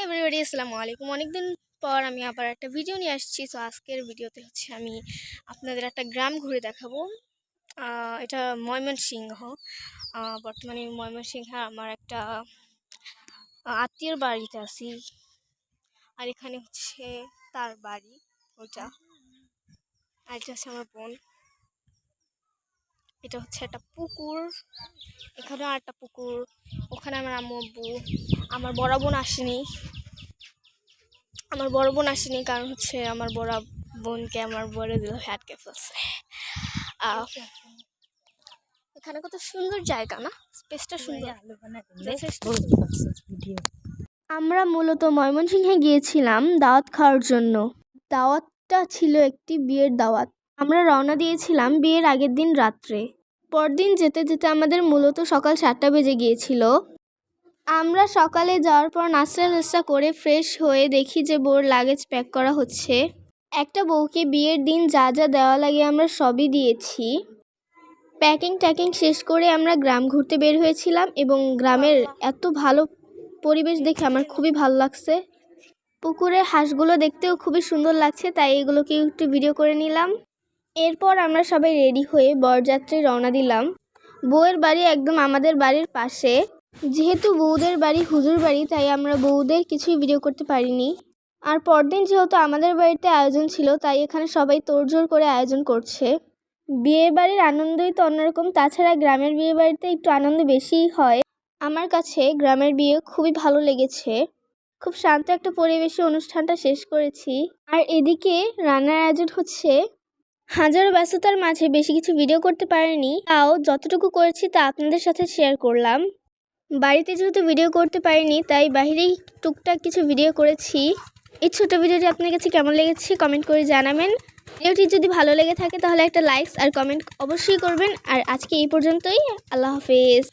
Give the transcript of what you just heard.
Everybody, আসসালামু আলাইকুম। অনেকদিন পর আমি আবার একটা ভিডিও নিয়ে আসছি। তো আজকের ভিডিওতে আমি আপনাদের একটা গ্রাম ঘুরে দেখাবো। এটা ময়মনসিংহ। বর্তমানে ময়মনসিংহে আমার একটা আত্মীয়র বাড়িতে আছি। আর এখানে তার বাড়ি ওইটা। আর এটা আমার বোন। এটা একটা পুকুর। এখানেও একটা পুকুর। ওখানে আমার আম্মু আব্বু। আমার বড় বোন আসেনি। কারণ আমার বড় বোনকে আমার বড় দিল আটকে ফেলছে। এখানে কত সুন্দর জায়গা না, স্পেসটা সুন্দর। আমরা মূলত ময়মনসিংহে গিয়েছিলাম দাওয়াত খাওয়ার জন্য। দাওয়াতটা ছিল একটি বিয়ের দাওয়াত। আমরা রওনা দিয়েছিলাম বিয়ের আগের দিন রাত্রে। পরদিন যেতে যেতে আমাদের মূলত সকাল 7টা বেজে গিয়েছিল। আমরা সকালে যাওয়ার পর নাস্তা করে ফ্রেশ হয়ে দেখি যে বউর লাগেজ প্যাক করা হচ্ছে। একটা বউকে বিয়ের দিন যা যা দেওয়া লাগে আমরা সবই দিয়েছি। প্যাকিং শেষ করে আমরা গ্রাম ঘুরতে বের হয়েছিলাম এবং গ্রামের এত ভালো পরিবেশ দেখে আমার খুবই ভালো লাগছে। পুকুরের হাঁসগুলো দেখতেও খুবই সুন্দর লাগছে, তাই এগুলোকে একটু ভিডিও করে নিলাম। এরপর আমরা সবাই রেডি হয়ে বরযাত্রী রওনা দিলাম। বউয়ের বাড়ি একদম আমাদের বাড়ির পাশে। যেহেতু বউদের বাড়ি হুজুর বাড়ি, তাই আমরা বউদের কিছুই ভিডিও করতে পারিনি। আর পরদিন যেহেতু আমাদের বাড়িতে আয়োজন ছিল, তাই এখানে সবাই তোড়জোড় করে আয়োজন করছে। বিয়ে বাড়ির আনন্দই তো অন্যরকম, তাছাড়া গ্রামের বিয়ে বাড়িতে একটু আনন্দ বেশিই হয়। আমার কাছে গ্রামের বিয়ে খুবই ভালো লেগেছে। খুব শান্ত একটা পরিবেশে অনুষ্ঠানটা শেষ করেছি। আর এদিকে রান্নার আয়োজন হচ্ছে। হাজারো ব্যস্ততার মাঝে বেশি কিছু ভিডিও করতে পারিনি, তাও যতটুকু করেছি তা আপনাদের সাথে শেয়ার করলাম। বাড়িতে যেহেতু ভিডিও করতে পারিনি, তাই বাইরেই টুকটাক কিছু ভিডিও করেছি। এই ছোটো ভিডিওটি আপনার কাছে কেমন লেগেছে কমেন্ট করে জানাবেন। ভিডিওটি যদি ভালো লেগে থাকে তাহলে একটা লাইক আর কমেন্ট অবশ্যই করবেন। আর আজকে এই পর্যন্তই। আল্লাহ হাফেজ।